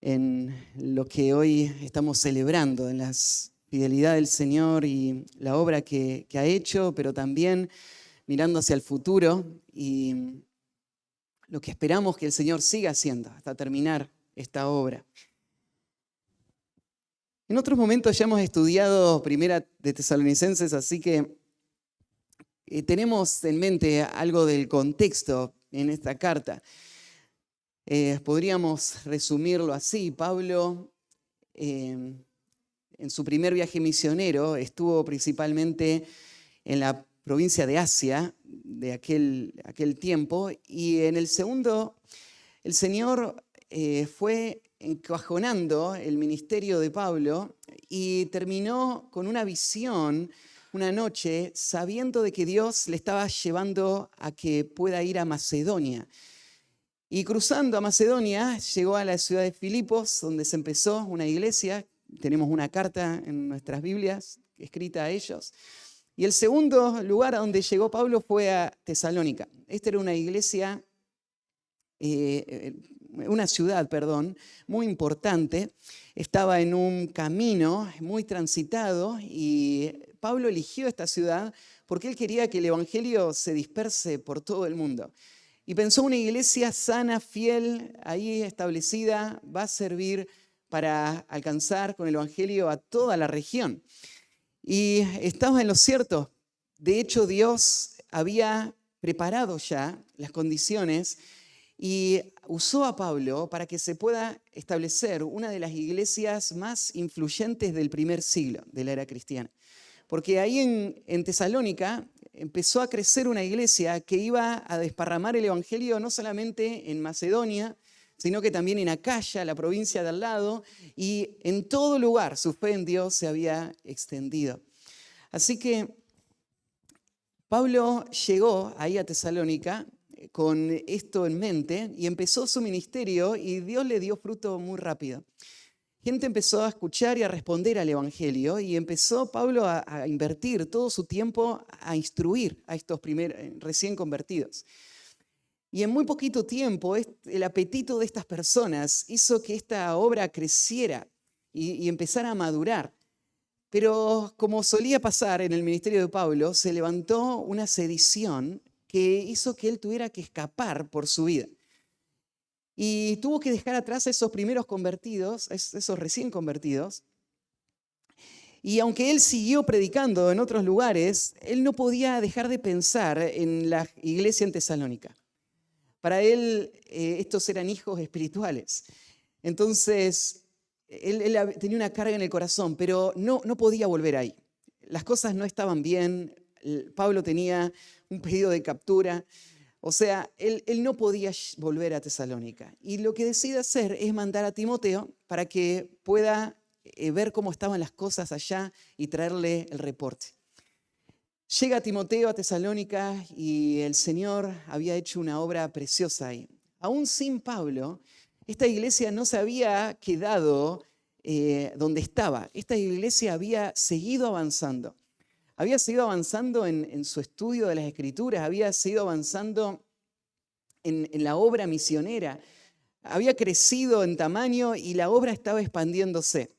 en lo que hoy estamos celebrando, en la fidelidad del Señor y la obra que ha hecho, pero también mirando hacia el futuro y lo que esperamos que el Señor siga haciendo hasta terminar esta obra. En otros momentos ya hemos estudiado Primera de Tesalonicenses, así que tenemos en mente algo del contexto en esta carta. Podríamos resumirlo así. Pablo, en su primer viaje misionero, estuvo principalmente en la provincia de Asia de aquel tiempo, y en el segundo, el Señor fue encajonando el ministerio de Pablo y terminó con una visión una noche, sabiendo de que Dios le estaba llevando a que pueda ir a Macedonia. Y cruzando a Macedonia, llegó a la ciudad de Filipos, donde se empezó una iglesia. Tenemos una carta en nuestras Biblias escrita a ellos. Y el segundo lugar a donde llegó Pablo fue a Tesalónica. Esta era una iglesia, una ciudad, muy importante. Estaba en un camino muy transitado y Pablo eligió esta ciudad porque él quería que el evangelio se disperse por todo el mundo. Y pensó una iglesia sana, fiel, ahí establecida, va a servir para alcanzar con el evangelio a toda la región. Y estaba en lo cierto. De hecho, Dios había preparado ya las condiciones y usó a Pablo para que se pueda establecer una de las iglesias más influyentes del primer siglo de la era cristiana. Porque ahí en Tesalónica empezó a crecer una iglesia que iba a desparramar el evangelio no solamente en Macedonia, sino que también en Acaya, la provincia de al lado, y en todo lugar su fe en Dios se había extendido. Así que Pablo llegó ahí a Tesalónica con esto en mente y empezó su ministerio y Dios le dio fruto muy rápido. Gente empezó a escuchar y a responder al evangelio y empezó Pablo a invertir todo su tiempo a instruir a estos recién convertidos. Y en muy poquito tiempo el apetito de estas personas hizo que esta obra creciera y empezara a madurar. Pero como solía pasar en el ministerio de Pablo, se levantó una sedición que hizo que él tuviera que escapar por su vida. Y tuvo que dejar atrás a esos primeros convertidos, esos recién convertidos. Y aunque él siguió predicando en otros lugares, él no podía dejar de pensar en la iglesia en Tesalónica. Para él, estos eran hijos espirituales. Entonces, él tenía una carga en el corazón, pero no podía volver ahí. Las cosas no estaban bien. Pablo tenía un pedido de captura. O sea, él no podía volver a Tesalónica. Y lo que decide hacer es mandar a Timoteo para que pueda ver cómo estaban las cosas allá y traerle el reporte. Llega Timoteo a Tesalónica y el Señor había hecho una obra preciosa ahí. Aún sin Pablo, esta iglesia no se había quedado donde estaba. Esta iglesia había seguido avanzando. Había seguido avanzando en su estudio de las Escrituras, había seguido avanzando en la obra misionera, había crecido en tamaño y la obra estaba expandiéndose.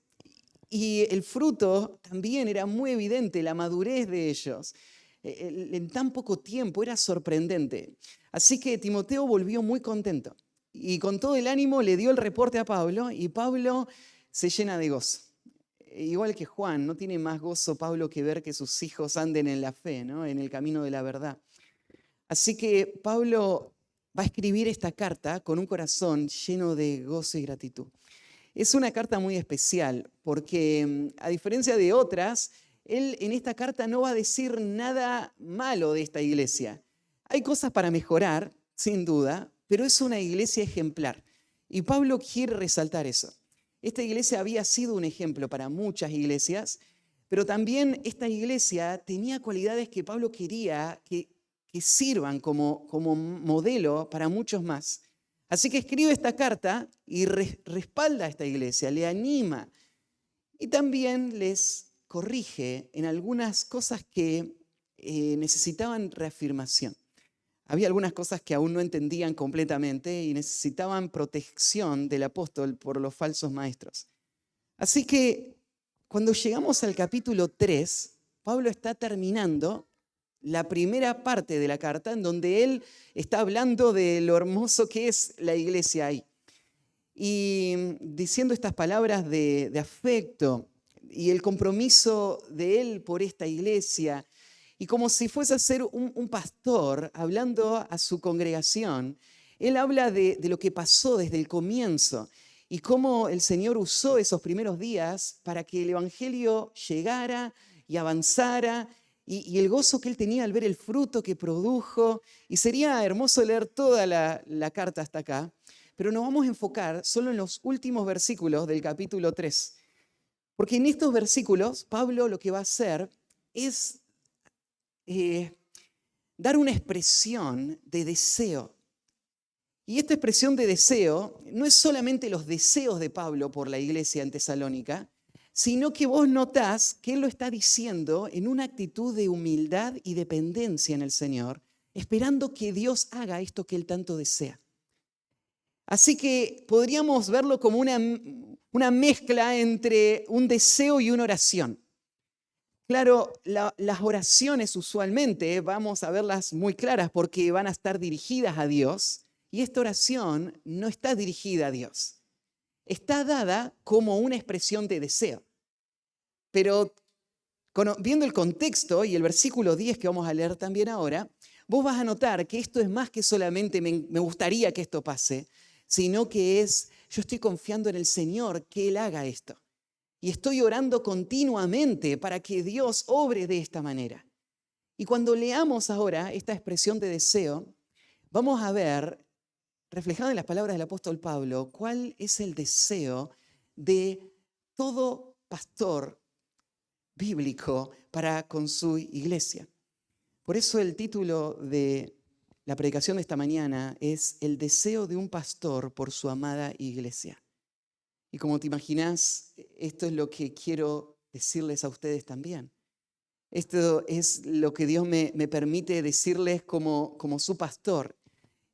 Y el fruto también era muy evidente, la madurez de ellos. En tan poco tiempo era sorprendente. Así que Timoteo volvió muy contento y con todo el ánimo le dio el reporte a Pablo y Pablo se llena de gozo. Igual que Juan, no tiene más gozo Pablo que ver que sus hijos anden en la fe, ¿no? En el camino de la verdad. Así que Pablo va a escribir esta carta con un corazón lleno de gozo y gratitud. Es una carta muy especial porque, a diferencia de otras, él en esta carta no va a decir nada malo de esta iglesia. Hay cosas para mejorar, sin duda, pero es una iglesia ejemplar. Y Pablo quiere resaltar eso. Esta iglesia había sido un ejemplo para muchas iglesias, pero también esta iglesia tenía cualidades que Pablo quería que sirvan como modelo para muchos más. Así que escribe esta carta y respalda a esta iglesia, le anima y también les corrige en algunas cosas que necesitaban reafirmación. Había algunas cosas que aún no entendían completamente y necesitaban protección del apóstol por los falsos maestros. Así que cuando llegamos al capítulo 3, Pablo está terminando la primera parte de la carta en donde él está hablando de lo hermoso que es la iglesia ahí. Y diciendo estas palabras de afecto y el compromiso de él por esta iglesia, y como si fuese a ser un pastor hablando a su congregación, él habla de lo que pasó desde el comienzo y cómo el Señor usó esos primeros días para que el Evangelio llegara y avanzara, y el gozo que él tenía al ver el fruto que produjo. Y sería hermoso leer toda la carta hasta acá, pero nos vamos a enfocar solo en los últimos versículos del capítulo 3. Porque en estos versículos, Pablo lo que va a hacer es dar una expresión de deseo. Y esta expresión de deseo no es solamente los deseos de Pablo por la iglesia en Tesalónica, sino que vos notás que él lo está diciendo en una actitud de humildad y dependencia en el Señor, esperando que Dios haga esto que él tanto desea. Así que podríamos verlo como una mezcla entre un deseo y una oración. Claro, las oraciones usualmente vamos a verlas muy claras porque van a estar dirigidas a Dios, y esta oración no está dirigida a Dios. Está dada como una expresión de deseo. Pero viendo el contexto y el versículo 10 que vamos a leer también ahora, vos vas a notar que esto es más que solamente me gustaría que esto pase, sino que yo estoy confiando en el Señor que Él haga esto. Y estoy orando continuamente para que Dios obre de esta manera. Y cuando leamos ahora esta expresión de deseo, vamos a ver, reflejado en las palabras del apóstol Pablo, cuál es el deseo de todo pastor bíblico para con su iglesia. Por eso el título de la predicación de esta mañana es El deseo de un pastor por su amada iglesia. Y como te imaginás, esto es lo que quiero decirles a ustedes también. Esto es lo que Dios me permite decirles como su pastor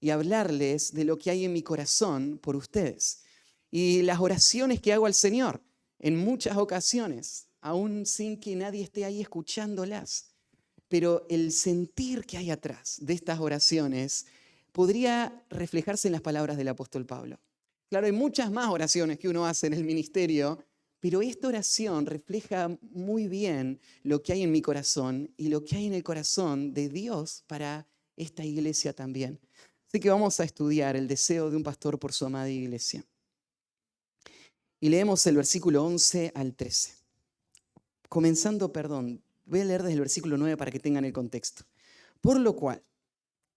y hablarles de lo que hay en mi corazón por ustedes. Y las oraciones que hago al Señor en muchas ocasiones, aún sin que nadie esté ahí escuchándolas. Pero el sentir que hay atrás de estas oraciones podría reflejarse en las palabras del apóstol Pablo. Claro, hay muchas más oraciones que uno hace en el ministerio, pero esta oración refleja muy bien lo que hay en mi corazón y lo que hay en el corazón de Dios para esta iglesia también. Así que vamos a estudiar el deseo de un pastor por su amada iglesia. Y leemos el versículo 11 al 13. Voy a leer desde el versículo 9 para que tengan el contexto. Por lo cual,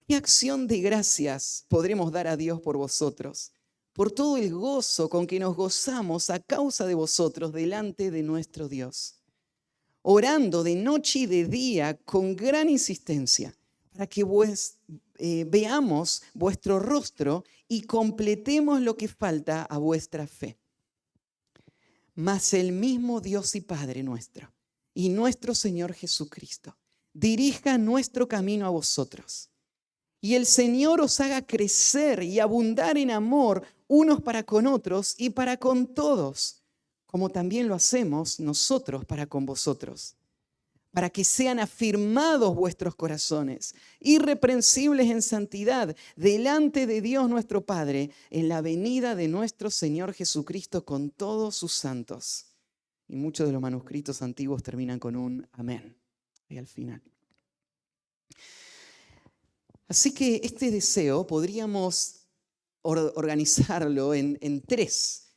¿qué acción de gracias podremos dar a Dios por vosotros? Por todo el gozo con que nos gozamos a causa de vosotros delante de nuestro Dios, orando de noche y de día con gran insistencia, para que veamos vuestro rostro y completemos lo que falta a vuestra fe. Mas el mismo Dios y Padre nuestro, y nuestro Señor Jesucristo, dirija nuestro camino a vosotros. Y el Señor os haga crecer y abundar en amor unos para con otros y para con todos, como también lo hacemos nosotros para con vosotros, para que sean afirmados vuestros corazones, irreprensibles en santidad, delante de Dios nuestro Padre, en la venida de nuestro Señor Jesucristo con todos sus santos. Y muchos de los manuscritos antiguos terminan con un amén, y al final. Así que este deseo podríamos organizarlo en tres,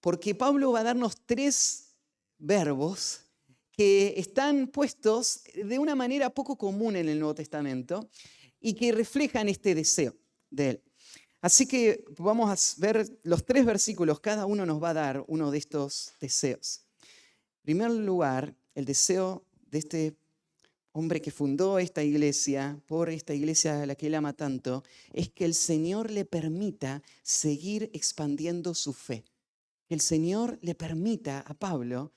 porque Pablo va a darnos tres verbos que están puestos de una manera poco común en el Nuevo Testamento y que reflejan este deseo de él. Así que vamos a ver los tres versículos, cada uno nos va a dar uno de estos deseos. En primer lugar, el deseo de este hombre que fundó esta iglesia, por esta iglesia a la que él ama tanto, es que el Señor le permita seguir expandiendo su fe. Que el Señor le permita a Pablo,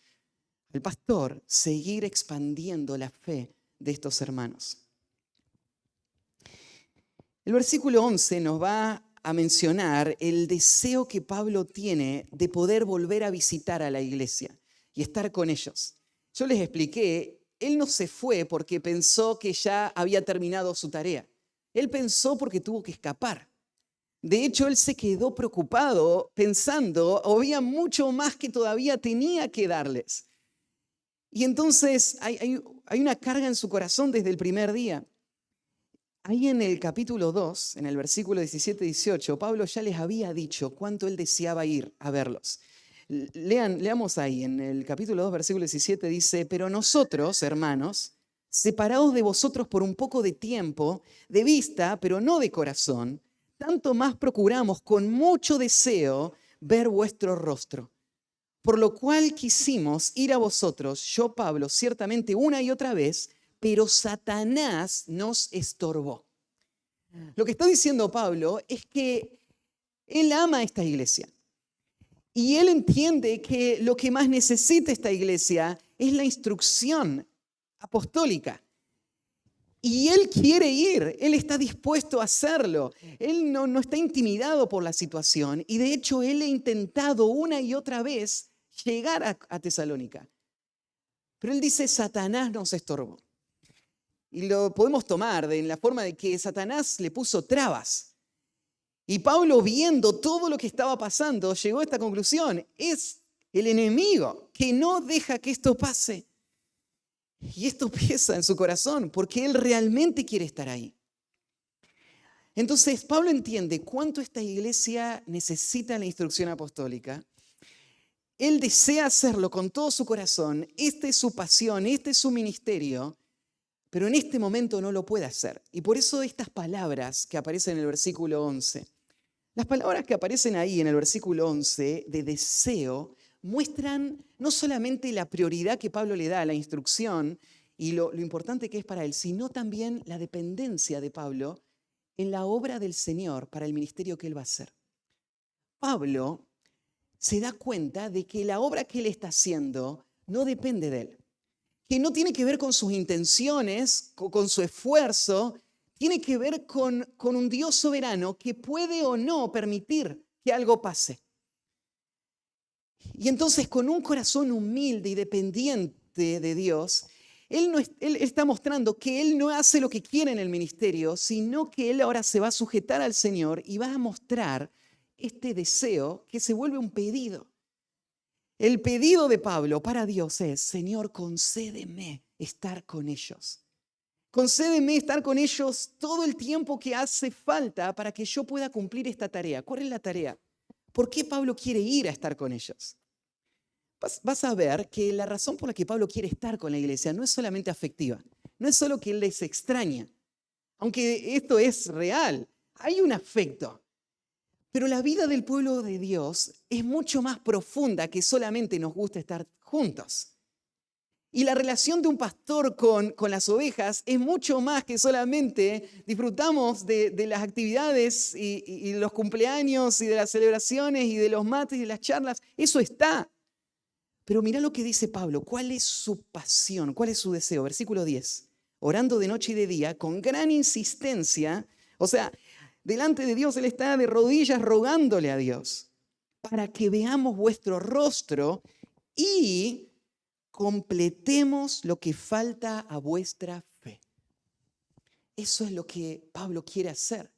al pastor, seguir expandiendo la fe de estos hermanos. El versículo 11 nos va a mencionar el deseo que Pablo tiene de poder volver a visitar a la iglesia y estar con ellos. Yo les expliqué, él no se fue porque pensó que ya había terminado su tarea. Él pensó porque tuvo que escapar. De hecho, él se quedó preocupado pensando, había mucho más que todavía tenía que darles. Y entonces hay una carga en su corazón desde el primer día. Ahí en el capítulo 2, en el versículo 17-18, Pablo ya les había dicho cuánto él deseaba ir a verlos. Leamos ahí, en el capítulo 2, versículo 17, dice: pero nosotros, hermanos, separados de vosotros por un poco de tiempo, de vista, pero no de corazón, tanto más procuramos con mucho deseo ver vuestro rostro. Por lo cual quisimos ir a vosotros, yo, Pablo, ciertamente una y otra vez, pero Satanás nos estorbó. Lo que está diciendo Pablo es que él ama a esta iglesia. Y él entiende que lo que más necesita esta iglesia es la instrucción apostólica. Y él quiere ir, él está dispuesto a hacerlo. Él no está intimidado por la situación. Y de hecho, él ha intentado una y otra vez llegar a Tesalónica. Pero él dice: Satanás nos estorbó. Y lo podemos tomar en la forma de que Satanás le puso trabas. Y Pablo, viendo todo lo que estaba pasando, llegó a esta conclusión: es el enemigo que no deja que esto pase. Y esto pesa en su corazón porque él realmente quiere estar ahí. Entonces, Pablo entiende cuánto esta iglesia necesita la instrucción apostólica. Él desea hacerlo con todo su corazón. Esta es su pasión, este es su ministerio. Pero en este momento no lo puede hacer. Y por eso estas palabras que aparecen en el versículo 11, las palabras que aparecen ahí en el versículo 11 de deseo, muestran no solamente la prioridad que Pablo le da a la instrucción y lo importante que es para él, sino también la dependencia de Pablo en la obra del Señor para el ministerio que él va a hacer. Pablo se da cuenta de que la obra que él está haciendo no depende de él, que no tiene que ver con sus intenciones, con su esfuerzo, tiene que ver con un Dios soberano que puede o no permitir que algo pase. Y entonces, con un corazón humilde y dependiente de Dios, él está mostrando que él no hace lo que quiere en el ministerio, sino que él ahora se va a sujetar al Señor y va a mostrar este deseo que se vuelve un pedido. El pedido de Pablo para Dios es: Señor, concédeme estar con ellos. Concédeme estar con ellos todo el tiempo que hace falta para que yo pueda cumplir esta tarea. ¿Cuál es la tarea? ¿Por qué Pablo quiere ir a estar con ellos? Vas a ver que la razón por la que Pablo quiere estar con la iglesia no es solamente afectiva, no es solo que él les extraña, aunque esto es real, hay un afecto. Pero la vida del pueblo de Dios es mucho más profunda que solamente nos gusta estar juntos. Y la relación de un pastor con las ovejas es mucho más que solamente disfrutamos de las actividades y los cumpleaños y de las celebraciones y de los mates y de las charlas. Eso está. Pero mira lo que dice Pablo. ¿Cuál es su pasión? ¿Cuál es su deseo? Versículo 10. Orando de noche y de día con gran insistencia. O sea, delante de Dios él está de rodillas rogándole a Dios para que veamos vuestro rostro y completemos lo que falta a vuestra fe. Eso es lo que Pablo quiere hacer.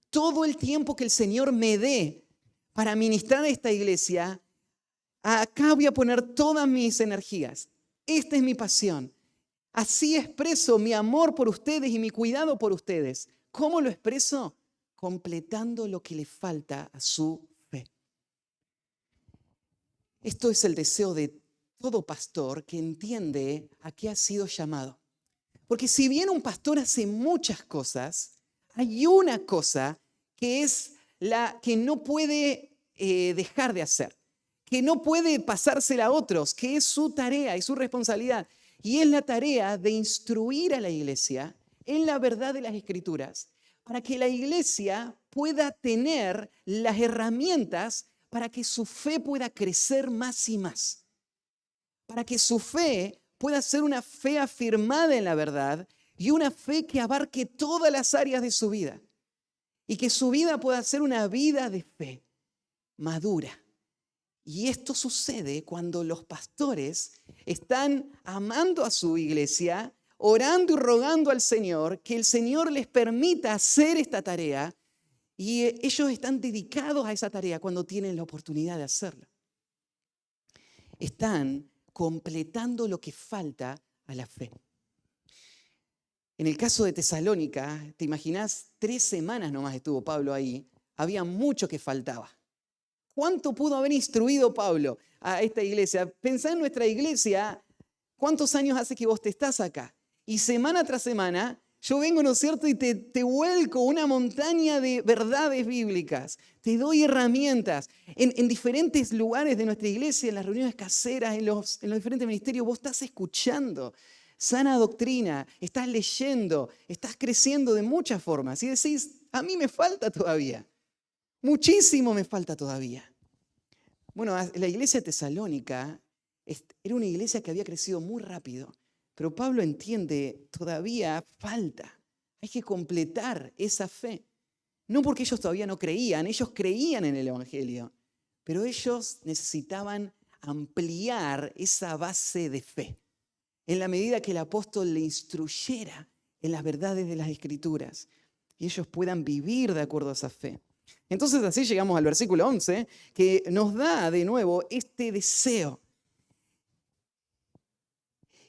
Todo el tiempo que el Señor me dé para ministrar a esta iglesia, acá voy a poner todas mis energías. Esta es mi pasión. Así expreso mi amor por ustedes y mi cuidado por ustedes. ¿Cómo lo expreso? Completando lo que le falta a su fe. Esto es el deseo de todo pastor que entiende a qué ha sido llamado. Porque si bien un pastor hace muchas cosas, hay una cosa que es la que no puede dejar de hacer, que no puede pasársela a otros, que es su tarea y su responsabilidad. Y es la tarea de instruir a la iglesia en la verdad de las Escrituras, para que la iglesia pueda tener las herramientas para que su fe pueda crecer más y más. Para que su fe pueda ser una fe afirmada en la verdad y una fe que abarque todas las áreas de su vida. y que su vida pueda ser una vida de fe madura. Y esto sucede cuando los pastores están amando a su iglesia, orando y rogando al Señor, que el Señor les permita hacer esta tarea, y ellos están dedicados a esa tarea cuando tienen la oportunidad de hacerlo. Están completando lo que falta a la fe. En el caso de Tesalónica, ¿te imaginás? 3 semanas nomás estuvo Pablo ahí. Había mucho que faltaba. ¿Cuánto pudo haber instruido Pablo a esta iglesia? Pensá en nuestra iglesia, ¿cuántos años hace que vos te estás acá? Y semana tras semana, yo vengo, ¿no es cierto? Y te vuelco una montaña de verdades bíblicas. Te doy herramientas. En diferentes lugares de nuestra iglesia, en las reuniones caseras, en los diferentes ministerios, vos estás escuchando sana doctrina, estás leyendo, estás creciendo de muchas formas. Y decís, a mí me falta todavía. Muchísimo me falta todavía. Bueno, la iglesia de Tesalónica era una iglesia que había crecido muy rápido, pero Pablo entiende, todavía falta. Hay que completar esa fe. No porque ellos todavía no creían, ellos creían en el Evangelio, pero ellos necesitaban ampliar esa base de fe en la medida que el apóstol le instruyera en las verdades de las Escrituras y ellos puedan vivir de acuerdo a esa fe. Entonces así llegamos al versículo 11, que nos da de nuevo este deseo.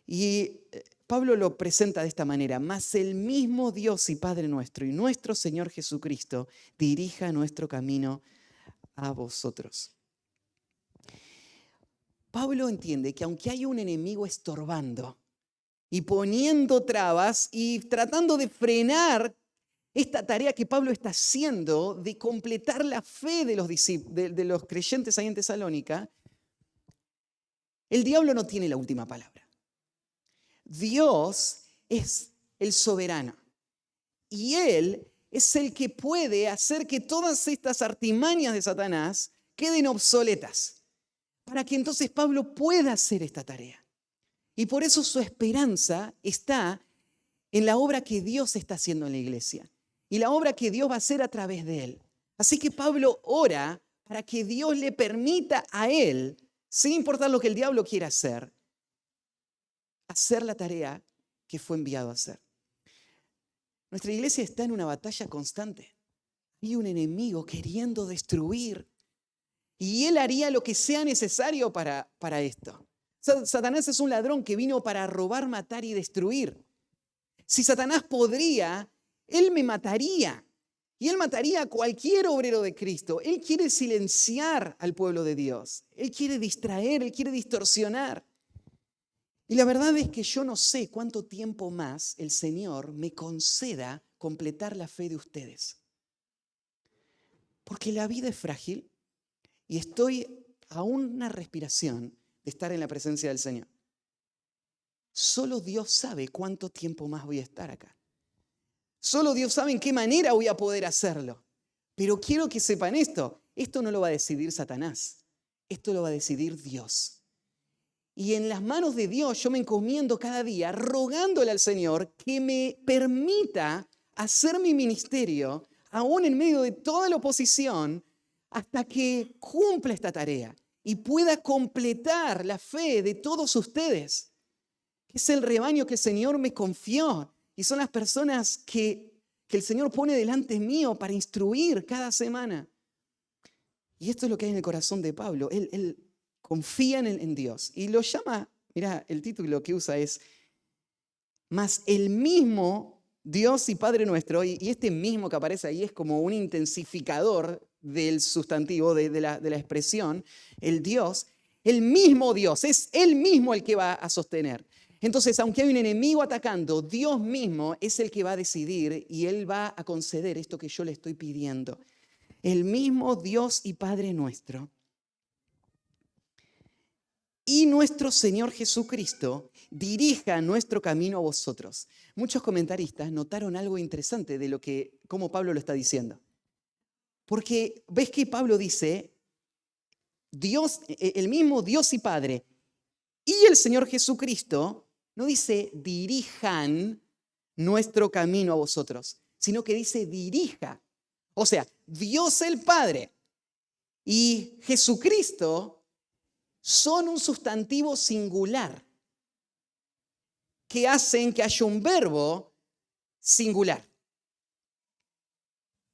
Y Pablo lo presenta de esta manera: mas el mismo Dios y Padre nuestro y nuestro Señor Jesucristo dirija nuestro camino a vosotros. Pablo entiende que aunque hay un enemigo estorbando y poniendo trabas y tratando de frenar esta tarea que Pablo está haciendo de completar la fe de los creyentes ahí en Tesalónica, el diablo no tiene la última palabra. Dios es el soberano y Él es el que puede hacer que todas estas artimañas de Satanás queden obsoletas para que entonces Pablo pueda hacer esta tarea. Y por eso su esperanza está en la obra que Dios está haciendo en la iglesia y la obra que Dios va a hacer a través de él. Así que Pablo ora para que Dios le permita a él, sin importar lo que el diablo quiera hacer la tarea que fue enviado a hacer. Nuestra iglesia está en una batalla constante. Hay un enemigo queriendo destruir y él haría lo que sea necesario para esto. Satanás es un ladrón que vino para robar, matar y destruir. Si Satanás podría, él me mataría. Y él mataría a cualquier obrero de Cristo. Él quiere silenciar al pueblo de Dios. Él quiere distraer, él quiere distorsionar. Y la verdad es que yo no sé cuánto tiempo más el Señor me conceda completar la fe de ustedes. Porque la vida es frágil y estoy a una respiración de estar en la presencia del Señor. Solo Dios sabe cuánto tiempo más voy a estar acá. Solo Dios sabe en qué manera voy a poder hacerlo. Pero quiero que sepan esto no lo va a decidir Satanás, esto lo va a decidir Dios. Y en las manos de Dios yo me encomiendo cada día rogándole al Señor que me permita hacer mi ministerio, aún en medio de toda la oposición, hasta que cumpla esta tarea y pueda completar la fe de todos ustedes. Es el rebaño que el Señor me confió y son las personas que el Señor pone delante mío para instruir cada semana. Y esto es lo que hay en el corazón de Pablo. Él confía en Dios y lo llama, mira, el título que usa es: mas el mismo Dios y Padre nuestro, y este mismo que aparece ahí es como un intensificador del sustantivo, de la expresión, el Dios, el mismo Dios, es Él mismo el que va a sostener. Entonces, aunque hay un enemigo atacando, Dios mismo es el que va a decidir y Él va a conceder esto que yo le estoy pidiendo. El mismo Dios y Padre nuestro y nuestro Señor Jesucristo dirija nuestro camino a vosotros. Muchos comentaristas notaron algo interesante de cómo Pablo lo está diciendo. Porque ves que Pablo dice, Dios, el mismo Dios y Padre y el Señor Jesucristo, no dice dirijan nuestro camino a vosotros, sino que dice dirija. O sea, Dios el Padre y Jesucristo son un sustantivo singular que hacen que haya un verbo singular.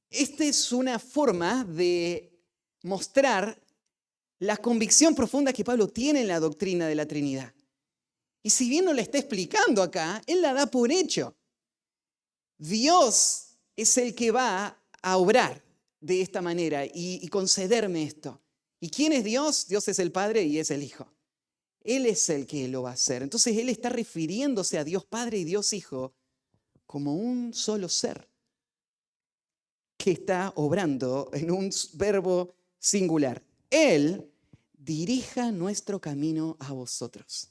Esta es una forma de mostrar la convicción profunda que Pablo tiene en la doctrina de la Trinidad. Y si bien no la está explicando acá, él la da por hecho. Dios es el que va a obrar de esta manera y concederme esto. ¿Y quién es Dios? Dios es el Padre y es el Hijo. Él es el que lo va a hacer. Entonces él está refiriéndose a Dios Padre y Dios Hijo como un solo ser que está obrando en un verbo singular. Él dirija nuestro camino a vosotros.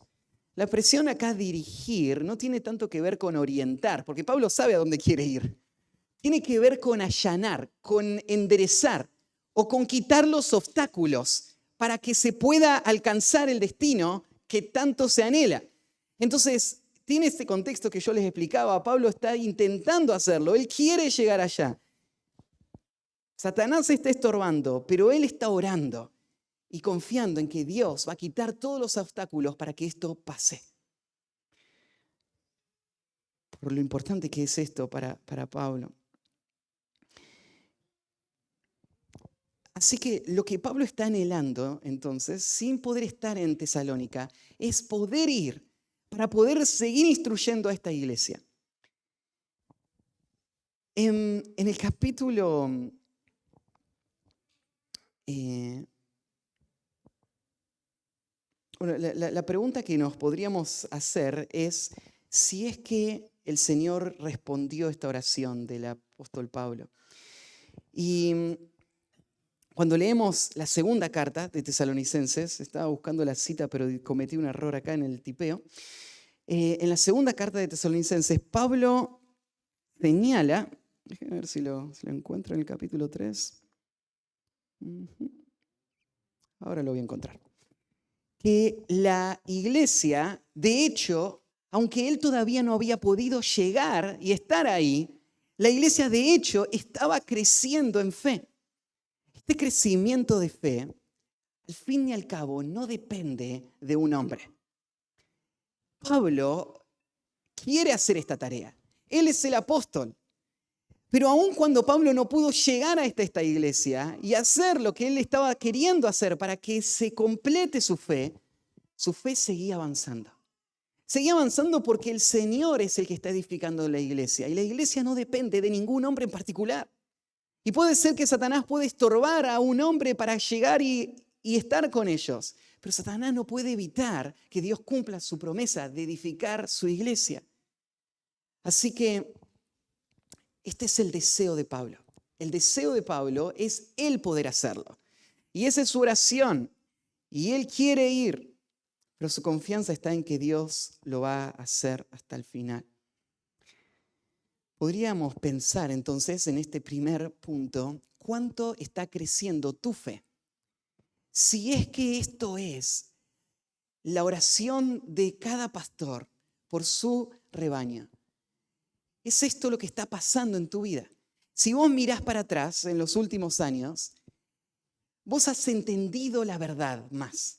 La expresión acá dirigir no tiene tanto que ver con orientar, porque Pablo sabe a dónde quiere ir. Tiene que ver con allanar, con enderezar o con quitar los obstáculos para que se pueda alcanzar el destino que tanto se anhela. Entonces, tiene este contexto que yo les explicaba. Pablo está intentando hacerlo. Él quiere llegar allá. Satanás está estorbando, pero él está orando y confiando en que Dios va a quitar todos los obstáculos para que esto pase. Por lo importante que es esto para Pablo. Así que lo que Pablo está anhelando, entonces, sin poder estar en Tesalónica, es poder ir para poder seguir instruyendo a esta iglesia. En el capítulo la pregunta que nos podríamos hacer es si es que el Señor respondió esta oración del apóstol Pablo. Y cuando leemos la segunda carta de Tesalonicenses, estaba buscando la cita, pero cometí un error acá en el tipeo. En la segunda carta de Tesalonicenses, Pablo señala, déjenme ver si lo encuentro en el capítulo 3. Ahora lo voy a encontrar. Que la iglesia, de hecho, aunque él todavía no había podido llegar y estar ahí, la iglesia de hecho estaba creciendo en fe. Este crecimiento de fe, al fin y al cabo, no depende de un hombre. Pablo quiere hacer esta tarea. Él es el apóstol. Pero aun cuando Pablo no pudo llegar a esta iglesia y hacer lo que él estaba queriendo hacer para que se complete su fe seguía avanzando. Seguía avanzando porque el Señor es el que está edificando la iglesia. Y la iglesia no depende de ningún hombre en particular. Y puede ser que Satanás puede estorbar a un hombre para llegar y estar con ellos. Pero Satanás no puede evitar que Dios cumpla su promesa de edificar su iglesia. Así que este es el deseo de Pablo. El deseo de Pablo es él poder hacerlo. Y esa es su oración. Y él quiere ir. Pero su confianza está en que Dios lo va a hacer hasta el final. Podríamos pensar entonces en este primer punto, ¿cuánto está creciendo tu fe? Si es que esto es la oración de cada pastor por su rebaño, ¿es esto lo que está pasando en tu vida? Si vos mirás para atrás en los últimos años, vos has entendido la verdad más.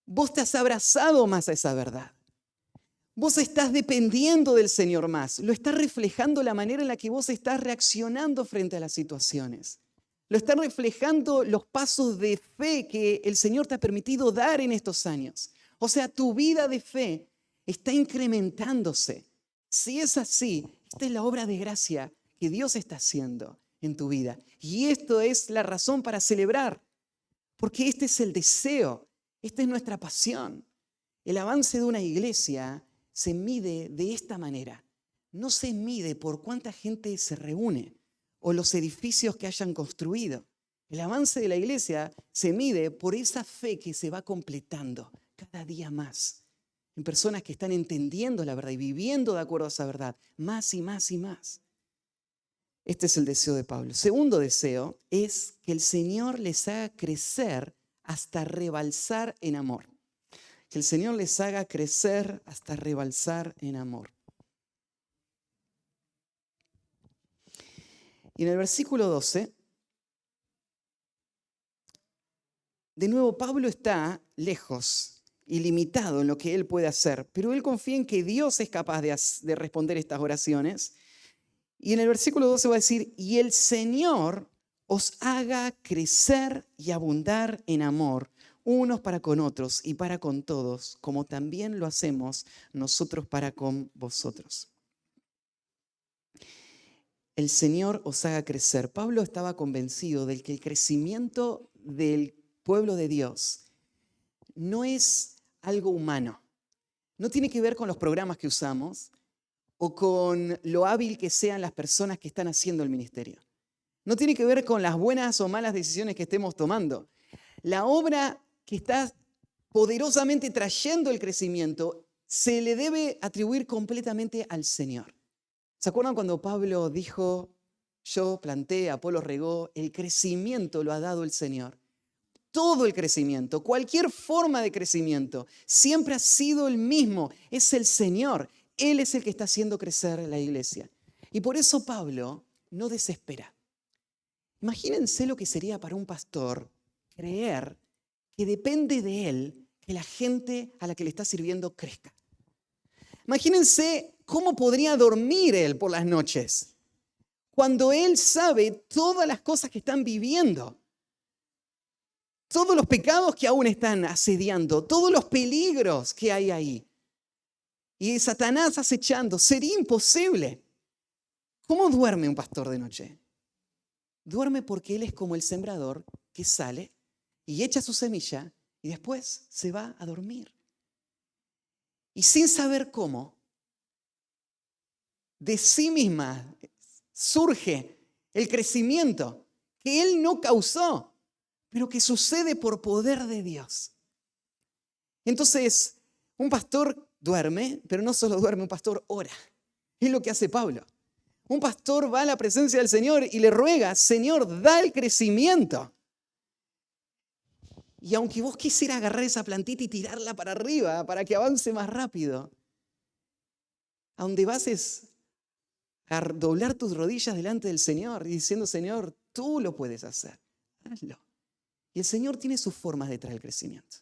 Vos te has abrazado más a esa verdad. Vos estás dependiendo del Señor más. Lo está reflejando la manera en la que vos estás reaccionando frente a las situaciones. Lo están reflejando los pasos de fe que el Señor te ha permitido dar en estos años. O sea, tu vida de fe está incrementándose. Si es así, esta es la obra de gracia que Dios está haciendo en tu vida. Y esto es la razón para celebrar, porque este es el deseo, esta es nuestra pasión. El avance de una iglesia se mide de esta manera. No se mide por cuánta gente se reúne o los edificios que hayan construido. El avance de la iglesia se mide por esa fe que se va completando cada día más en personas que están entendiendo la verdad y viviendo de acuerdo a esa verdad, más y más y más. Este es el deseo de Pablo. Segundo deseo es que el Señor les haga crecer hasta rebalsar en amor. Que el Señor les haga crecer hasta rebalsar en amor. Y en el versículo 12, de nuevo Pablo está lejos y limitado en lo que él puede hacer, pero él confía en que Dios es capaz de responder estas oraciones. Y en el versículo 12 va a decir, y el Señor os haga crecer y abundar en amor, unos para con otros y para con todos, como también lo hacemos nosotros para con vosotros. El Señor os haga crecer. Pablo estaba convencido de que el crecimiento del pueblo de Dios no es algo humano. No tiene que ver con los programas que usamos o con lo hábil que sean las personas que están haciendo el ministerio. No tiene que ver con las buenas o malas decisiones que estemos tomando. La obra que está poderosamente trayendo el crecimiento se le debe atribuir completamente al Señor. ¿Se acuerdan cuando Pablo dijo, yo planté, Apolo regó, el crecimiento lo ha dado el Señor? Todo el crecimiento, cualquier forma de crecimiento, siempre ha sido el mismo, es el Señor. Él es el que está haciendo crecer la iglesia. Y por eso Pablo no desespera. Imagínense lo que sería para un pastor creer que depende de él que la gente a la que le está sirviendo crezca. Imagínense cómo podría dormir él por las noches cuando él sabe todas las cosas que están viviendo, todos los pecados que aún están asediando, todos los peligros que hay ahí. Y Satanás acechando, sería imposible. ¿Cómo duerme un pastor de noche? Duerme porque él es como el sembrador que sale y echa su semilla y después se va a dormir. Y sin saber cómo, de sí misma surge el crecimiento que él no causó, pero que sucede por poder de Dios. Entonces, un pastor duerme, pero no solo duerme, un pastor ora. Es lo que hace Pablo. Un pastor va a la presencia del Señor y le ruega, Señor, da el crecimiento. Y aunque vos quisieras agarrar esa plantita y tirarla para arriba para que avance más rápido, a donde vas es a doblar tus rodillas delante del Señor y diciendo, Señor, tú lo puedes hacer. Hazlo. Y el Señor tiene sus formas de traer el crecimiento.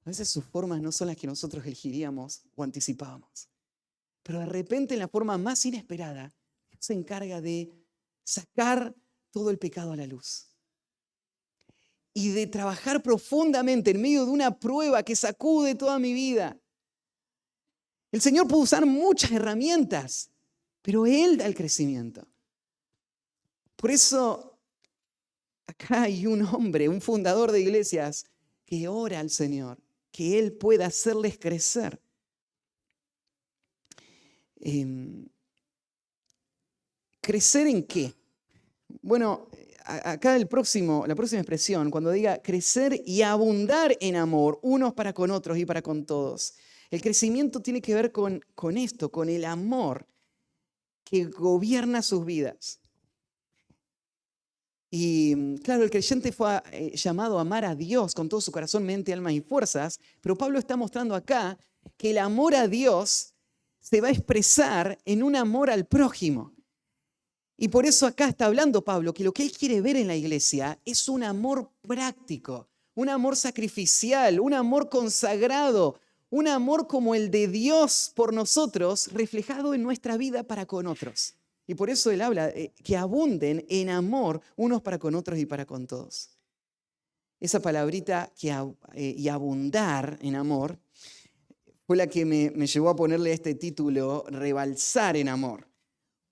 A veces sus formas no son las que nosotros elegiríamos o anticipábamos. Pero de repente, en la forma más inesperada, Dios se encarga de sacar todo el pecado a la luz. Y de trabajar profundamente en medio de una prueba que sacude toda mi vida. El Señor puede usar muchas herramientas, pero Él da el crecimiento. Por eso, acá hay un hombre, un fundador de iglesias, que ora al Señor, que Él pueda hacerles crecer. ¿Crecer en qué? Bueno, acá la próxima expresión, cuando diga crecer y abundar en amor, unos para con otros y para con todos. El crecimiento tiene que ver con esto, con el amor que gobierna sus vidas. Y claro, el creyente fue llamado a amar a Dios con todo su corazón, mente, alma y fuerzas, pero Pablo está mostrando acá que el amor a Dios se va a expresar en un amor al prójimo. Y por eso acá está hablando Pablo que lo que él quiere ver en la iglesia es un amor práctico, un amor sacrificial, un amor consagrado, un amor como el de Dios por nosotros, reflejado en nuestra vida para con otros. Y por eso él habla que abunden en amor unos para con otros y para con todos. Esa palabrita y abundar en amor fue la que me llevó a ponerle este título, rebalsar en amor.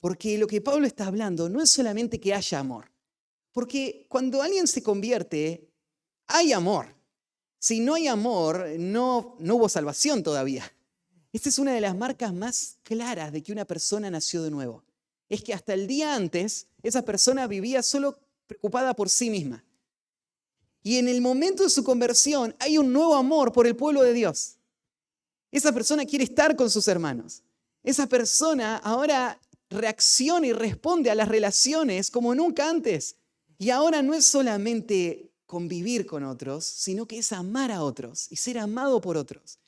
Porque lo que Pablo está hablando no es solamente que haya amor. Porque cuando alguien se convierte, hay amor. Si no hay amor, no hubo salvación todavía. Esta es una de las marcas más claras de que una persona nació de nuevo. Es que hasta el día antes, esa persona vivía solo preocupada por sí misma. Y en el momento de su conversión, hay un nuevo amor por el pueblo de Dios. Esa persona quiere estar con sus hermanos. Esa persona ahora reacciona y responde a las relaciones como nunca antes. Y ahora no es solamente convivir con otros, sino que es amar a otros y ser amado por otros.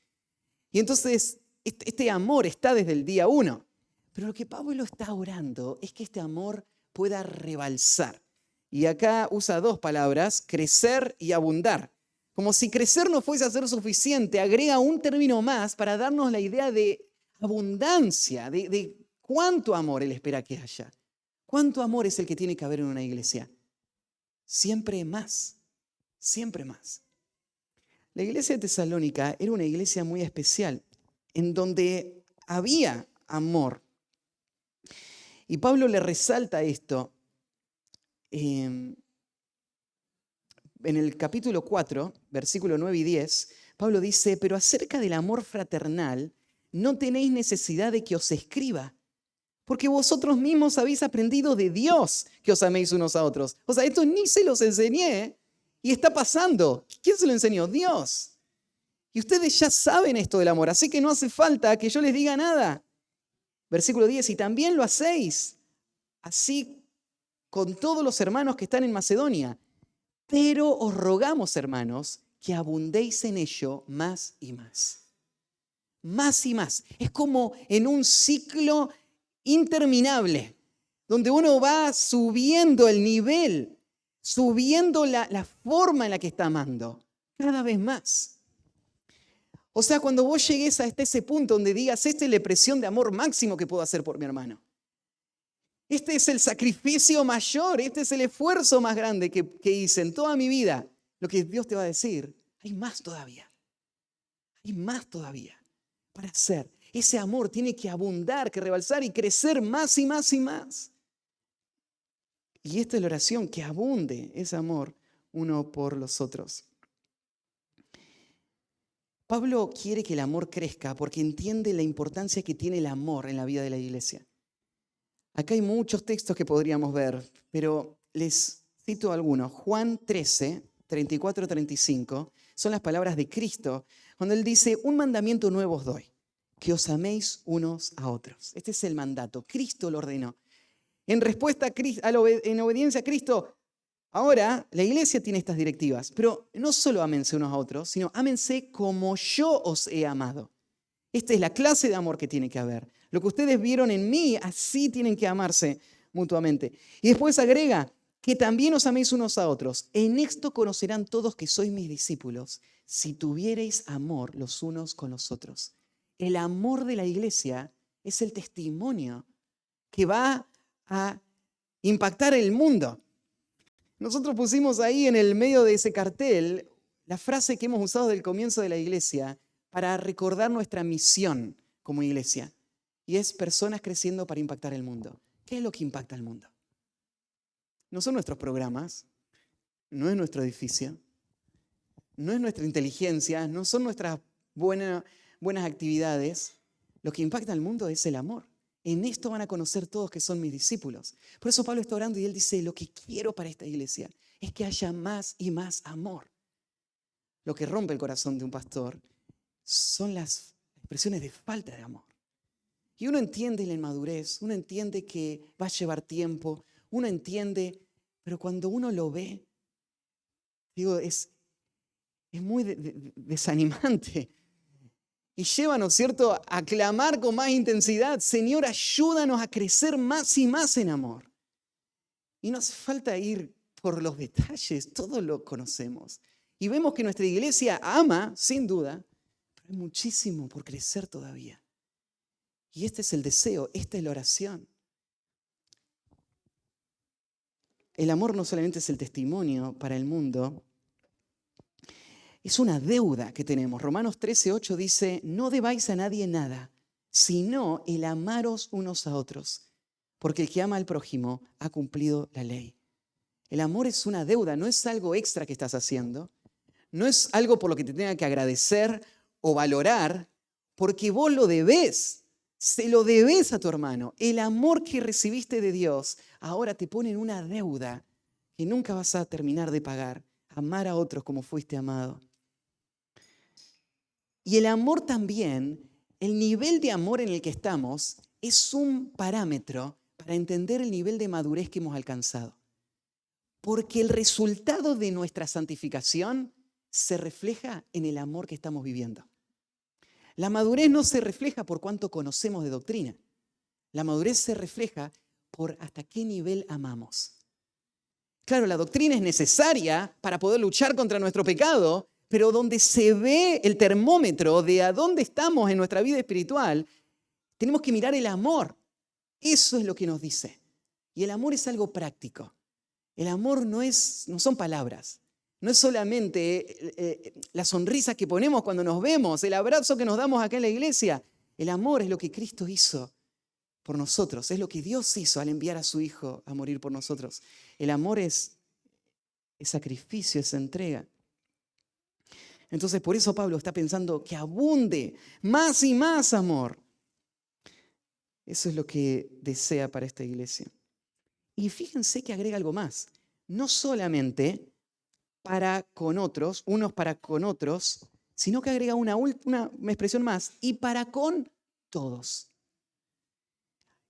Y entonces este amor está desde el día 1. Pero lo que Pablo está orando es que este amor pueda rebalsar. Y acá usa dos palabras, crecer y abundar. Como si crecer no fuese a ser suficiente, agrega un término más para darnos la idea de abundancia, de cuánto amor Él espera que haya. ¿Cuánto amor es el que tiene que haber en una iglesia? Siempre más, siempre más. La iglesia de Tesalónica era una iglesia muy especial, en donde había amor. Y Pablo le resalta esto en el capítulo 4, versículo 9 y 10. Pablo dice, pero acerca del amor fraternal, no tenéis necesidad de que os escriba, porque vosotros mismos habéis aprendido de Dios que os améis unos a otros. O sea, esto ni se los enseñé y está pasando. ¿Quién se lo enseñó? Dios. Y ustedes ya saben esto del amor, así que no hace falta que yo les diga nada. Versículo 10, y también lo hacéis así con todos los hermanos que están en Macedonia. Pero os rogamos, hermanos, que abundéis en ello más y más. Más y más. Es como en un ciclo interminable, donde uno va subiendo el nivel, subiendo la forma en la que está amando, cada vez más. O sea, cuando vos llegues hasta ese punto donde digas, esta es la expresión de amor máximo que puedo hacer por mi hermano. Este es el sacrificio mayor, este es el esfuerzo más grande que hice en toda mi vida. Lo que Dios te va a decir, hay más todavía. Hay más todavía para hacer. Ese amor tiene que abundar, que rebalsar y crecer más y más y más. Y esta es la oración, que abunde ese amor uno por los otros. Pablo quiere que el amor crezca porque entiende la importancia que tiene el amor en la vida de la iglesia. Acá hay muchos textos que podríamos ver, pero les cito algunos. Juan 13, 34, 35, son las palabras de Cristo, cuando Él dice, un mandamiento nuevo os doy, que os améis unos a otros. Este es el mandato, Cristo lo ordenó. En respuesta en obediencia a Cristo, ahora la iglesia tiene estas directivas, pero no solo ámense unos a otros, sino ámense como yo os he amado. Esta es la clase de amor que tiene que haber. Lo que ustedes vieron en mí, así tienen que amarse mutuamente. Y después agrega, que también os améis unos a otros. En esto conocerán todos que sois mis discípulos, si tuviereis amor los unos con los otros. El amor de la iglesia es el testimonio que va a impactar el mundo. Nosotros pusimos ahí en el medio de ese cartel la frase que hemos usado del comienzo de la iglesia para recordar nuestra misión como iglesia. Y es personas creciendo para impactar el mundo. ¿Qué es lo que impacta el mundo? No son nuestros programas, no es nuestro edificio, no es nuestra inteligencia, no son nuestras buenas actividades. Lo que impacta al mundo es el amor. En esto van a conocer todos que son mis discípulos. Por eso Pablo está orando y él dice, lo que quiero para esta iglesia es que haya más y más amor. Lo que rompe el corazón de un pastor son las expresiones de falta de amor. Y uno entiende la inmadurez, uno entiende que va a llevar tiempo, uno entiende, pero cuando uno lo ve, digo, es muy desanimante. Y lleva, ¿no es cierto?, a clamar con más intensidad, Señor, ayúdanos a crecer más y más en amor. Y no hace falta ir por los detalles, todo lo conocemos. Y vemos que nuestra iglesia ama, sin duda, pero hay muchísimo por crecer todavía. Y este es el deseo, esta es la oración. El amor no solamente es el testimonio para el mundo, es una deuda que tenemos. Romanos 13:8 dice, no debáis a nadie nada, sino el amaros unos a otros, porque el que ama al prójimo ha cumplido la ley. El amor es una deuda, no es algo extra que estás haciendo, no es algo por lo que te tenga que agradecer o valorar, porque vos lo debés, se lo debés a tu hermano. El amor que recibiste de Dios ahora te pone en una deuda que nunca vas a terminar de pagar. Amar a otros como fuiste amado. Y el amor también, el nivel de amor en el que estamos, es un parámetro para entender el nivel de madurez que hemos alcanzado. Porque el resultado de nuestra santificación se refleja en el amor que estamos viviendo. La madurez no se refleja por cuánto conocemos de doctrina. La madurez se refleja por hasta qué nivel amamos. Claro, la doctrina es necesaria para poder luchar contra nuestro pecado, pero donde se ve el termómetro de a dónde estamos en nuestra vida espiritual, tenemos que mirar el amor. Eso es lo que nos dice. Y el amor es algo práctico. El amor no son palabras. No es solamente la sonrisa que ponemos cuando nos vemos, el abrazo que nos damos acá en la iglesia. El amor es lo que Cristo hizo por nosotros. Es lo que Dios hizo al enviar a su Hijo a morir por nosotros. El amor es sacrificio, es entrega. Entonces, por eso Pablo está pensando que abunde más y más amor. Eso es lo que desea para esta iglesia. Y fíjense que agrega algo más. No solamente para con otros, unos para con otros, sino que agrega una expresión más, y para con todos.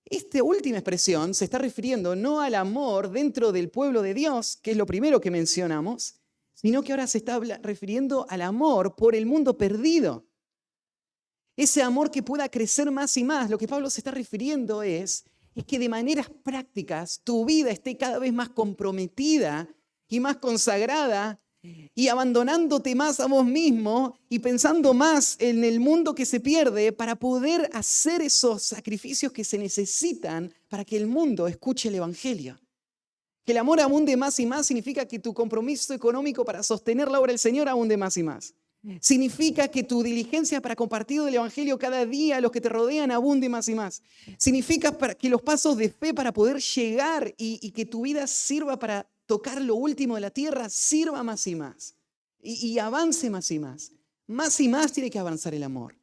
Esta última expresión se está refiriendo no al amor dentro del pueblo de Dios, que es lo primero que mencionamos, sino que ahora se está refiriendo al amor por el mundo perdido. Ese amor que pueda crecer más y más. Lo que Pablo se está refiriendo es que de maneras prácticas tu vida esté cada vez más comprometida y más consagrada y abandonándote más a vos mismo y pensando más en el mundo que se pierde para poder hacer esos sacrificios que se necesitan para que el mundo escuche el Evangelio. Que el amor abunde más y más significa que tu compromiso económico para sostener la obra del Señor abunde más y más. Significa que tu diligencia para compartir el Evangelio cada día a los que te rodean abunde más y más. Significa que los pasos de fe para poder llegar y que tu vida sirva para tocar lo último de la tierra, sirva más y más. Y avance más y más. Más y más tiene que avanzar el amor.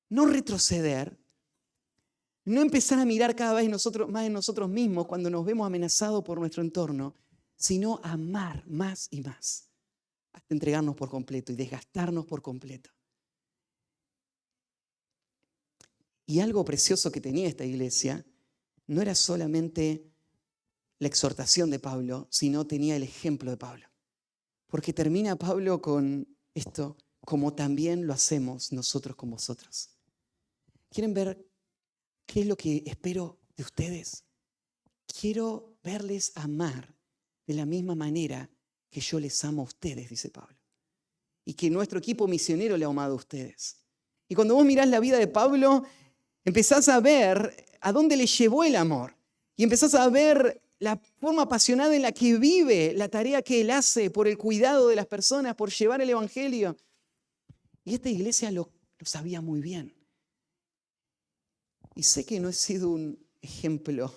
No retroceder. No empezar a mirar cada vez más en nosotros mismos cuando nos vemos amenazados por nuestro entorno, sino amar más y más. Hasta entregarnos por completo y desgastarnos por completo. Y algo precioso que tenía esta iglesia no era solamente la exhortación de Pablo, sino tenía el ejemplo de Pablo. Porque termina Pablo con esto, como también lo hacemos nosotros con vosotros. ¿Quieren ver qué es lo que espero de ustedes? Quiero verles amar de la misma manera que yo les amo a ustedes, dice Pablo. Y que nuestro equipo misionero le ha amado a ustedes. Y cuando vos mirás la vida de Pablo, empezás a ver a dónde le llevó el amor. Y empezás a ver la forma apasionada en la que vive la tarea que él hace por el cuidado de las personas, por llevar el Evangelio. Y esta iglesia lo sabía muy bien. Y sé que no he sido un ejemplo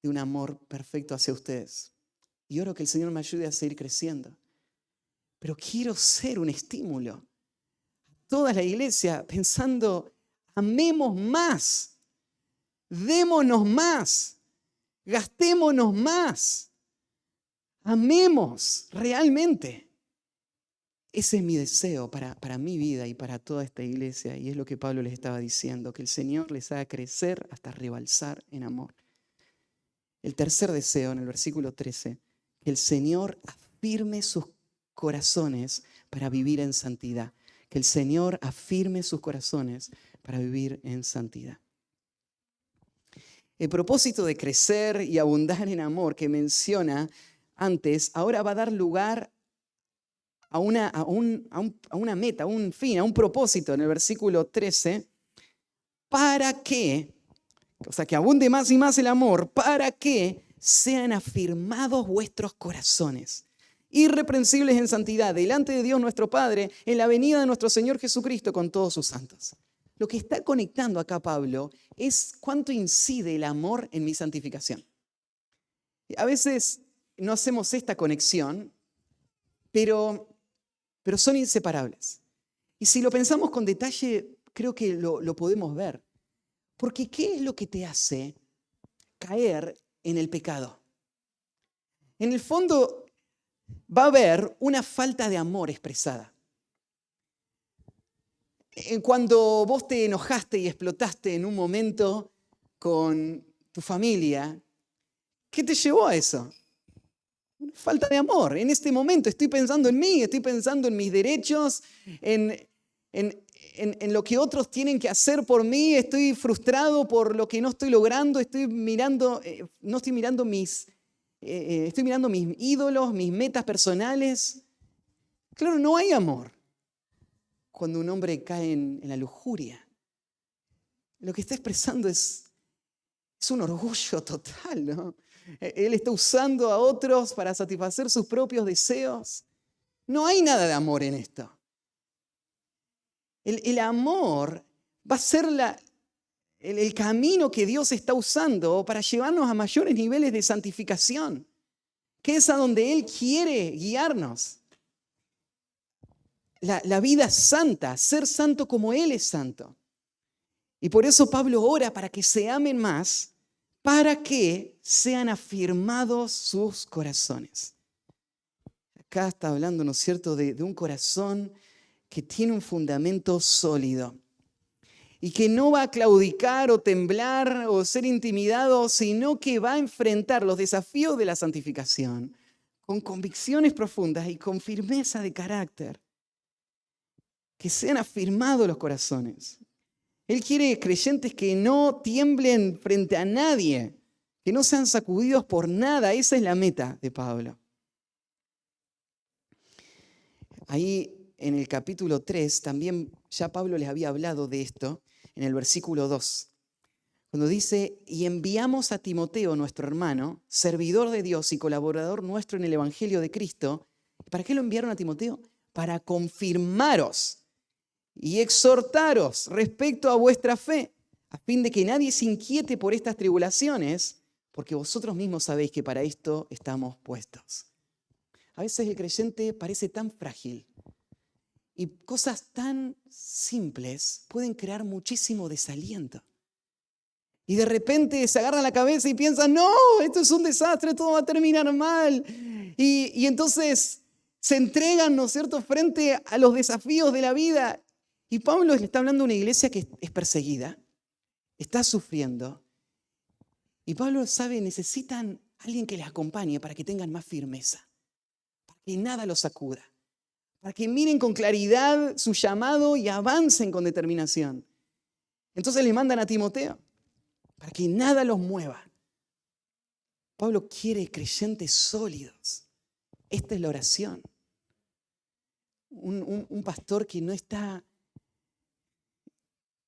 de un amor perfecto hacia ustedes. Y oro que el Señor me ayude a seguir creciendo. Pero quiero ser un estímulo a toda la iglesia pensando, amemos más, démonos más, gastémonos más, amemos realmente. Ese es mi deseo para mi vida y para toda esta iglesia. Y es lo que Pablo les estaba diciendo, que el Señor les haga crecer hasta rebalsar en amor. El tercer deseo en el versículo 13, que el Señor afirme sus corazones para vivir en santidad. Que el Señor afirme sus corazones para vivir en santidad. El propósito de crecer y abundar en amor que menciona antes, ahora va a dar lugar a una meta, a un fin, a un propósito en el versículo 13, para que, o sea, que abunde más y más el amor, para que sean afirmados vuestros corazones, irreprensibles en santidad, delante de Dios nuestro Padre, en la venida de nuestro Señor Jesucristo con todos sus santos. Lo que está conectando acá Pablo es cuánto incide el amor en mi santificación. A veces no hacemos esta conexión, pero son inseparables. Y si lo pensamos con detalle, creo que lo podemos ver. Porque ¿qué es lo que te hace caer en el pecado? En el fondo va a haber una falta de amor expresada. Cuando vos te enojaste y explotaste en un momento con tu familia, ¿qué te llevó a eso? Falta de amor. En este momento estoy pensando en mí, estoy pensando en mis derechos, en en lo que otros tienen que hacer por mí, estoy frustrado por lo que no estoy logrando, no estoy mirando estoy mirando mis ídolos, mis metas personales. Claro, no hay amor cuando un hombre cae en la lujuria. Lo que está expresando es un orgullo total, ¿no? Él está usando a otros para satisfacer sus propios deseos. No hay nada de amor en esto. El amor va a ser el camino que Dios está usando para llevarnos a mayores niveles de santificación, que es a donde Él quiere guiarnos. La vida santa, ser santo como Él es santo. Y por eso Pablo ora para que se amen más, para que sean afirmados sus corazones. Acá está hablando, ¿no es cierto?, de un corazón que tiene un fundamento sólido y que no va a claudicar o temblar o ser intimidado, sino que va a enfrentar los desafíos de la santificación con convicciones profundas y con firmeza de carácter. Que sean afirmados los corazones. Él quiere creyentes que no tiemblen frente a nadie, que no sean sacudidos por nada. Esa es la meta de Pablo. Ahí en el capítulo 3 también ya Pablo les había hablado de esto en el versículo 2. Cuando dice, y enviamos a Timoteo, nuestro hermano, servidor de Dios y colaborador nuestro en el Evangelio de Cristo. ¿Para qué lo enviaron a Timoteo? Para confirmaros y exhortaros respecto a vuestra fe, a fin de que nadie se inquiete por estas tribulaciones, porque vosotros mismos sabéis que para esto estamos puestos. A veces el creyente parece tan frágil y cosas tan simples pueden crear muchísimo desaliento. Y de repente se agarran la cabeza y piensan, no, esto es un desastre, todo va a terminar mal. Y entonces se entregan, ¿no es cierto?, frente a los desafíos de la vida. Y Pablo le está hablando a una iglesia que es perseguida, está sufriendo. Y Pablo sabe, necesitan a alguien que les acompañe para que tengan más firmeza, para que nada los sacuda, para que miren con claridad su llamado y avancen con determinación. Entonces le mandan a Timoteo, para que nada los mueva. Pablo quiere creyentes sólidos. Esta es la oración. Un pastor que no está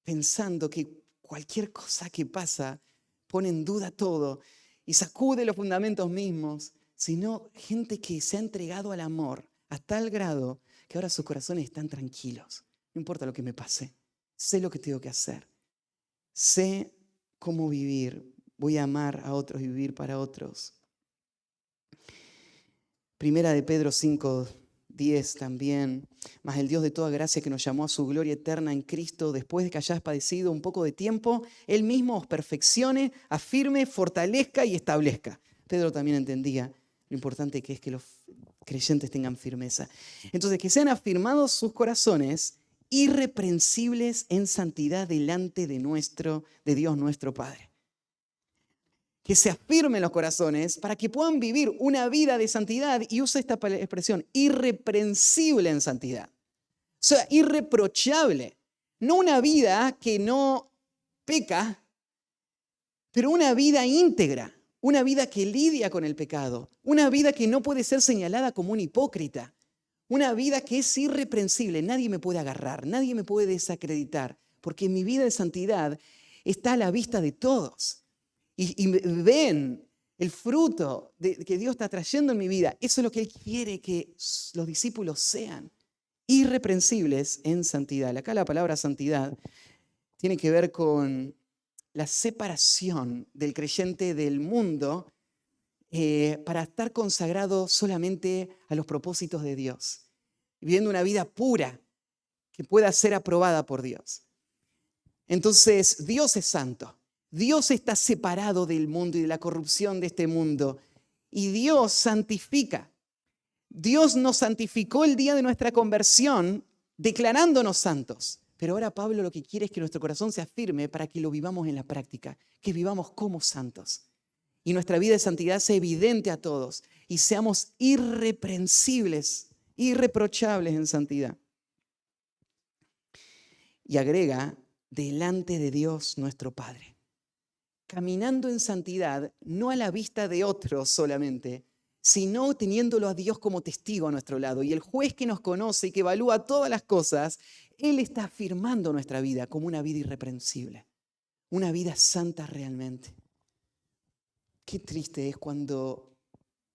pensando que cualquier cosa que pasa pone en duda todo y sacude los fundamentos mismos, sino gente que se ha entregado al amor a tal grado que ahora sus corazones están tranquilos. No importa lo que me pase, sé lo que tengo que hacer, sé cómo vivir, voy a amar a otros y vivir para otros. Primera de Pedro 5:10 también. Mas el Dios de toda gracia que nos llamó a su gloria eterna en Cristo, después de que hayáis padecido un poco de tiempo, Él mismo os perfeccione, afirme, fortalezca y establezca. Pedro también entendía lo importante que es que los creyentes tengan firmeza. Entonces, que sean afirmados sus corazones, irreprensibles en santidad delante de Dios nuestro Padre. Que se afirmen los corazones para que puedan vivir una vida de santidad, y usa esta expresión, irreprensible en santidad. O sea, irreprochable. No una vida que no peca, pero una vida íntegra, una vida que lidia con el pecado, una vida que no puede ser señalada como un hipócrita, una vida que es irreprensible. Nadie me puede agarrar, nadie me puede desacreditar, porque mi vida de santidad está a la vista de todos. Y ven el fruto que Dios está trayendo en mi vida. Eso es lo que Él quiere que los discípulos sean, irreprensibles en santidad. Acá la palabra santidad tiene que ver con la separación del creyente del mundo para estar consagrado solamente a los propósitos de Dios, viviendo una vida pura que pueda ser aprobada por Dios. Entonces, Dios es santo. Dios está separado del mundo y de la corrupción de este mundo. Y Dios santifica. Dios nos santificó el día de nuestra conversión, declarándonos santos. Pero ahora Pablo lo que quiere es que nuestro corazón se afirme para que lo vivamos en la práctica, que vivamos como santos. Y nuestra vida de santidad sea evidente a todos y seamos irreprensibles, irreprochables en santidad. Y agrega, delante de Dios nuestro Padre. Caminando en santidad, no a la vista de otros solamente, sino teniéndolo a Dios como testigo a nuestro lado. Y el juez que nos conoce y que evalúa todas las cosas, Él está afirmando nuestra vida como una vida irreprensible, una vida santa realmente. Qué triste es cuando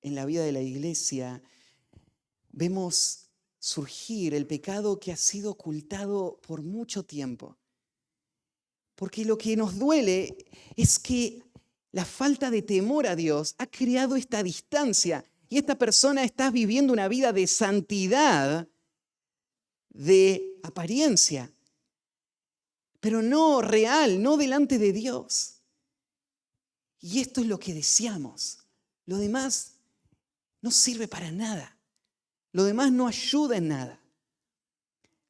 en la vida de la iglesia vemos surgir el pecado que ha sido ocultado por mucho tiempo. Porque lo que nos duele es que la falta de temor a Dios ha creado esta distancia y esta persona está viviendo una vida de santidad, de apariencia, pero no real, no delante de Dios. Y esto es lo que deseamos. Lo demás no sirve para nada. Lo demás no ayuda en nada.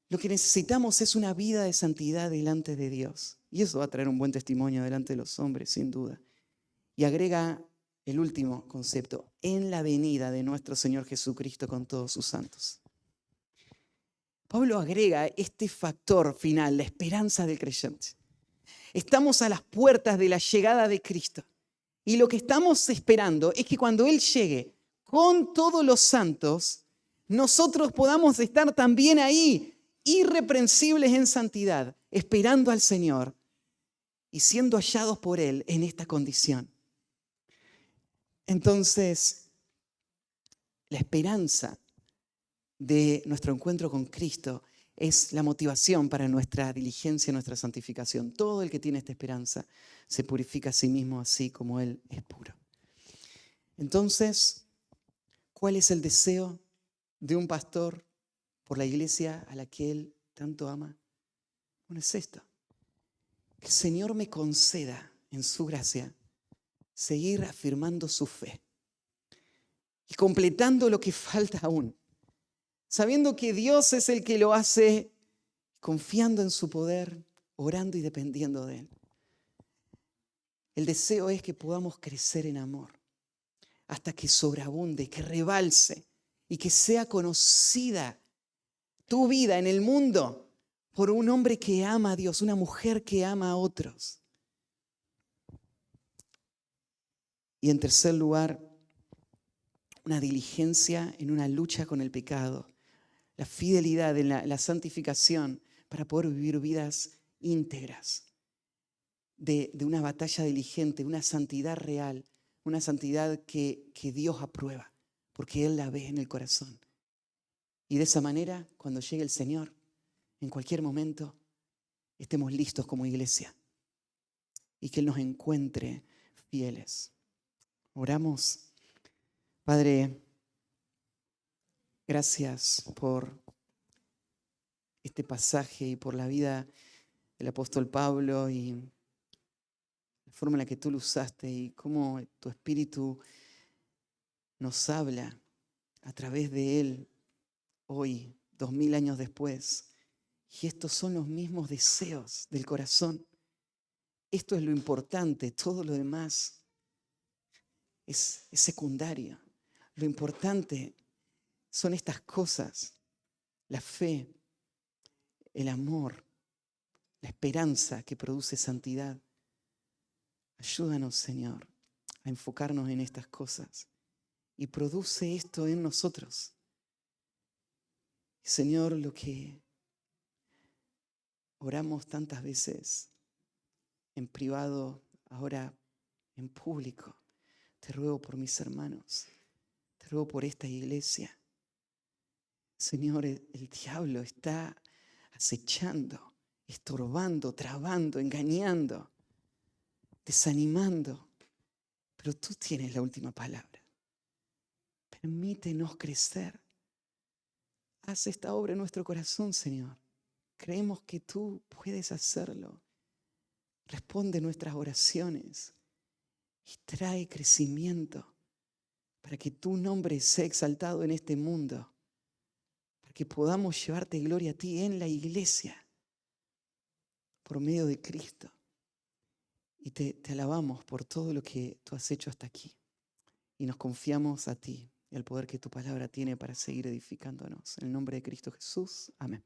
Lo que necesitamos es una vida de santidad delante de Dios. Y eso va a traer un buen testimonio delante de los hombres, sin duda. Y agrega el último concepto, en la venida de nuestro Señor Jesucristo con todos sus santos. Pablo agrega este factor final, la esperanza del creyente. Estamos a las puertas de la llegada de Cristo. Y lo que estamos esperando es que cuando Él llegue con todos los santos, nosotros podamos estar también ahí, irreprensibles en santidad, esperando al Señor y siendo hallados por Él en esta condición. Entonces, la esperanza de nuestro encuentro con Cristo es la motivación para nuestra diligencia, nuestra santificación. Todo el que tiene esta esperanza se purifica a sí mismo así como Él es puro. Entonces, ¿cuál es el deseo de un pastor por la iglesia a la que Él tanto ama? Bueno, es esto. Que el Señor me conceda en su gracia seguir afirmando su fe y completando lo que falta aún, sabiendo que Dios es el que lo hace, confiando en su poder, orando y dependiendo de Él. El deseo es que podamos crecer en amor hasta que sobreabunde, que rebalse y que sea conocida tu vida en el mundo por un hombre que ama a Dios, una mujer que ama a otros. Y en tercer lugar, una diligencia en una lucha con el pecado, la fidelidad en la santificación para poder vivir vidas íntegras, de una batalla diligente, una santidad real, una santidad que Dios aprueba, porque Él la ve en el corazón. Y de esa manera, cuando llegue el Señor, en cualquier momento, estemos listos como iglesia y que Él nos encuentre fieles. Oramos. Padre, gracias por este pasaje y por la vida del apóstol Pablo y la forma en la que tú lo usaste y cómo tu Espíritu nos habla a través de Él hoy, 2000 años después. Y estos son los mismos deseos del corazón. Esto es lo importante, todo lo demás es secundario. Lo importante son estas cosas, la fe, el amor, la esperanza que produce santidad. Ayúdanos, Señor, a enfocarnos en estas cosas y produce esto en nosotros. Señor, lo que oramos tantas veces en privado, ahora en público, te ruego por mis hermanos, te ruego por esta iglesia. Señor, el diablo está acechando, estorbando, trabando, engañando, desanimando. Pero tú tienes la última palabra. Permítenos crecer. Haz esta obra en nuestro corazón, Señor. Creemos que tú puedes hacerlo. Responde nuestras oraciones y trae crecimiento para que tu nombre sea exaltado en este mundo, para que podamos llevarte gloria a ti en la iglesia por medio de Cristo. Y te alabamos por todo lo que tú has hecho hasta aquí. Y nos confiamos a ti y al poder que tu palabra tiene para seguir edificándonos. En el nombre de Cristo Jesús. Amén.